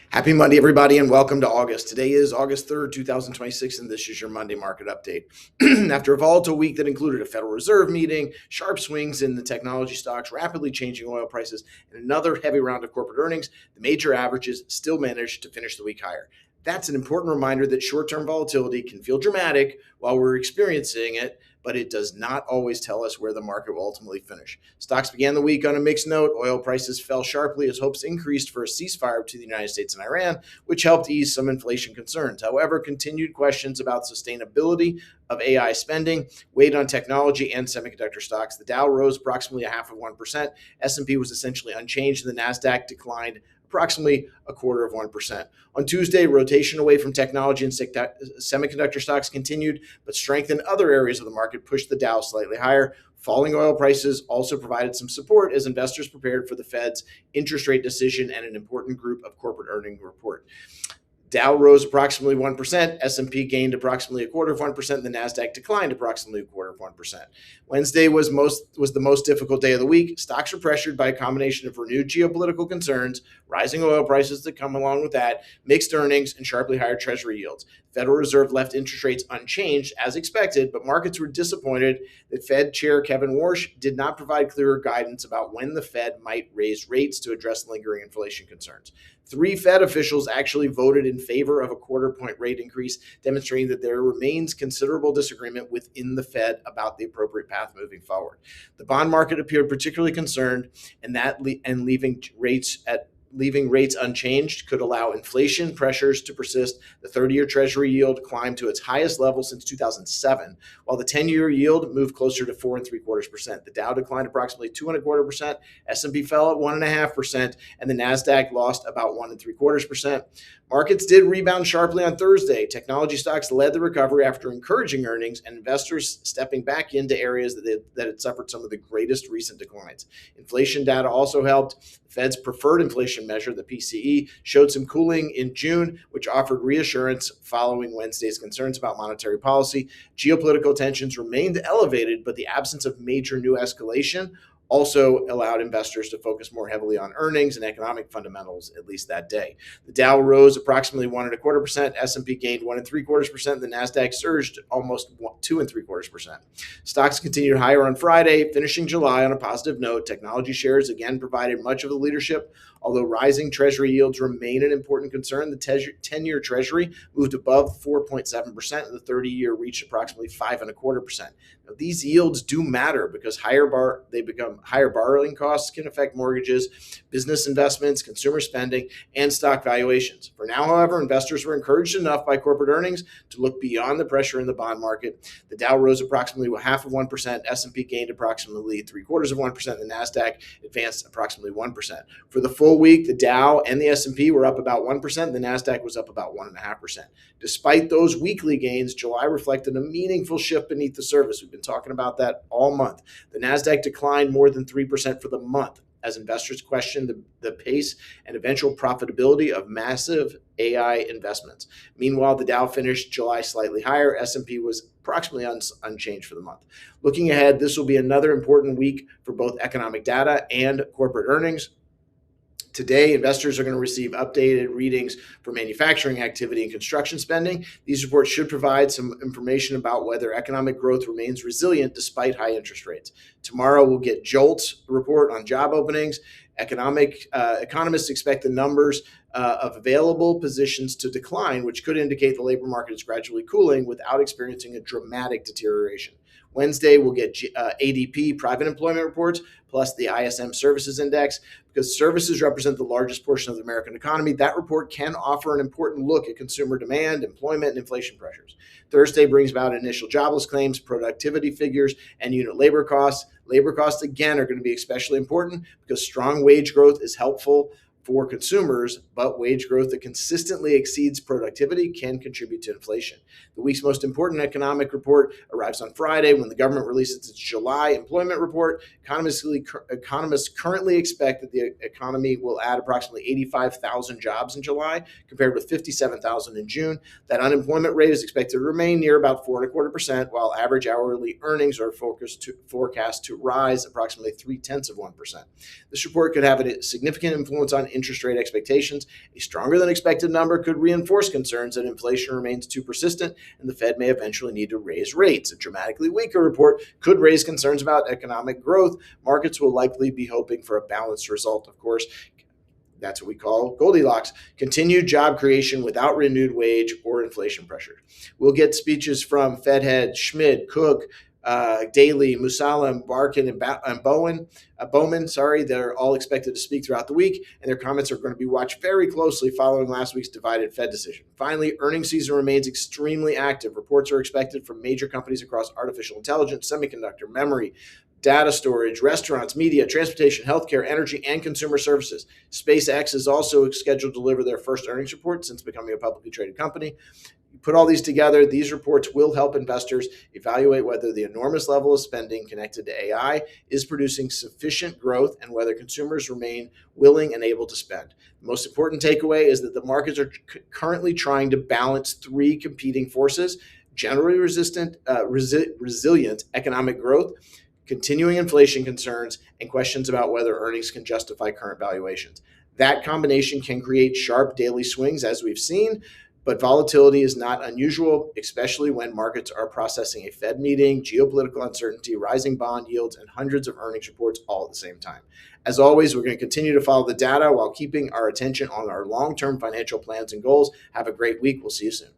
Happy Monday, everybody, and welcome to August. Today is August 3rd, 2026, and this is your Monday market update. After a volatile week that included a Federal Reserve meeting, sharp swings in the technology stocks, rapidly changing oil prices, and another heavy round of corporate earnings, the major averages still managed to finish the week higher. That's an important reminder that short-term volatility can feel dramatic while we're experiencing it, but it does not always tell us where the market will ultimately finish. Stocks began the week on a mixed note. Oil prices fell sharply as hopes increased for a ceasefire between the United States and Iran, which helped ease some inflation concerns. However, continued questions about sustainability of AI spending weighed on technology and semiconductor stocks. The Dow rose approximately a half of 1%. S&P was essentially unchanged, and the Nasdaq declined approximately a quarter of 1%. On Tuesday, rotation away from technology and semiconductor stocks continued, but strength in other areas of the market pushed the Dow slightly higher. Falling oil prices also provided some support as investors prepared for the Fed's interest rate decision and an important group of corporate earnings report. Dow rose approximately 1%, S&P gained approximately a quarter of 1%, and the Nasdaq declined approximately a quarter of 1%. Wednesday was the most difficult day of the week. Stocks were pressured by a combination of renewed geopolitical concerns, rising oil prices that come along with that, mixed earnings, and sharply higher Treasury yields. Federal Reserve left interest rates unchanged as expected, but markets were disappointed that Fed Chair Kevin Warsh did not provide clearer guidance about when the Fed might raise rates to address lingering inflation concerns. 3 Fed officials actually voted in favor of a quarter-point rate increase, demonstrating that there remains considerable disagreement within the Fed about the appropriate path moving forward. The bond market appeared particularly concerned, and leaving rates unchanged could allow inflation pressures to persist. The 30-year Treasury yield climbed to its highest level since 2007, while the 10-year yield moved closer to 4.75%. The Dow declined approximately 2.25%, S&P fell at 1.5%, and the Nasdaq lost about 1.75%. Markets did rebound sharply on Thursday. Technology stocks led the recovery after encouraging earnings and investors stepping back into areas that had suffered some of the greatest recent declines. Inflation data also helped. The Fed's preferred inflation measure, the PCE, showed some cooling in June, which offered reassurance following Wednesday's concerns about monetary policy. Geopolitical tensions remained elevated, but the absence of major new escalation also allowed investors to focus more heavily on earnings and economic fundamentals, at least that day. The Dow rose approximately 1.25%, S&P gained 1.75%, the Nasdaq surged almost 2.75%. Stocks continued higher on Friday, finishing July on a positive note. Technology shares again provided much of the leadership. Although rising Treasury yields remain an important concern, the 10-year Treasury moved above 4.7%, and the 30-year reached approximately 5.25%. Now, these yields do matter because higher borrowing costs can affect mortgages, business investments, consumer spending, and stock valuations. For now, however, investors were encouraged enough by corporate earnings to look beyond the pressure in the bond market. The Dow rose approximately 0.5%, S&P gained approximately 0.75%, and the Nasdaq advanced approximately 1%. For the full week, the Dow and the S&P were up about 1%. The Nasdaq was up about 1.5%. Despite those weekly gains, July reflected a meaningful shift beneath the surface. We've been talking about that all month. The Nasdaq declined more than 3% for the month as investors questioned the pace and eventual profitability of massive AI investments. Meanwhile, the Dow finished July slightly higher. S&P was approximately unchanged for the month. Looking ahead, this will be another important week for both economic data and corporate earnings. Today, investors are going to receive updated readings for manufacturing activity and construction spending. These reports should provide some information about whether economic growth remains resilient despite high interest rates. Tomorrow, we'll get JOLTS report on job openings. Economists expect the numbers of available positions to decline, which could indicate the labor market is gradually cooling without experiencing a dramatic deterioration. Wednesday, we'll get ADP private employment reports plus the ISM services index. Because services represent the largest portion of the American economy, that report can offer an important look at consumer demand, employment, and inflation pressures. Thursday brings about initial jobless claims, productivity figures, and unit labor costs. Labor costs, again, are going to be especially important because strong wage growth is helpful for consumers, but wage growth that consistently exceeds productivity can contribute to inflation. The week's most important economic report arrives on Friday when the government releases its July employment report. Economists currently expect that the economy will add approximately 85,000 jobs in July, compared with 57,000 in June. That unemployment rate is expected to remain near about 4.25%, while average hourly earnings are forecast to rise approximately 0.3%. This report could have a significant influence on interest rate expectations. A stronger than expected number could reinforce concerns that inflation remains too persistent and the Fed may eventually need to raise rates. A dramatically weaker report could raise concerns about economic growth. Markets will likely be hoping for a balanced result, of course. That's what we call Goldilocks. Continued job creation without renewed wage or inflation pressure. We'll get speeches from Fed head Schmidt, Cook, Daly, Musalam, Barkin, and Bowman. Sorry, they're all expected to speak throughout the week, and their comments are going to be watched very closely following last week's divided Fed decision. Finally, earnings season remains extremely active. Reports are expected from major companies across artificial intelligence, semiconductor, memory, data storage, restaurants, media, transportation, healthcare, energy, and consumer services. SpaceX is also scheduled to deliver their first earnings report since becoming a publicly traded company. You put all these together, these reports will help investors evaluate whether the enormous level of spending connected to AI is producing sufficient growth and whether consumers remain willing and able to spend. The most important takeaway is that the markets are currently trying to balance three competing forces: generally resilient economic growth, continuing inflation concerns, and questions about whether earnings can justify current valuations. That combination can create sharp daily swings, as we've seen, but volatility is not unusual, especially when markets are processing a Fed meeting, geopolitical uncertainty, rising bond yields, and hundreds of earnings reports all at the same time. As always, we're going to continue to follow the data while keeping our attention on our long-term financial plans and goals. Have a great week. We'll see you soon.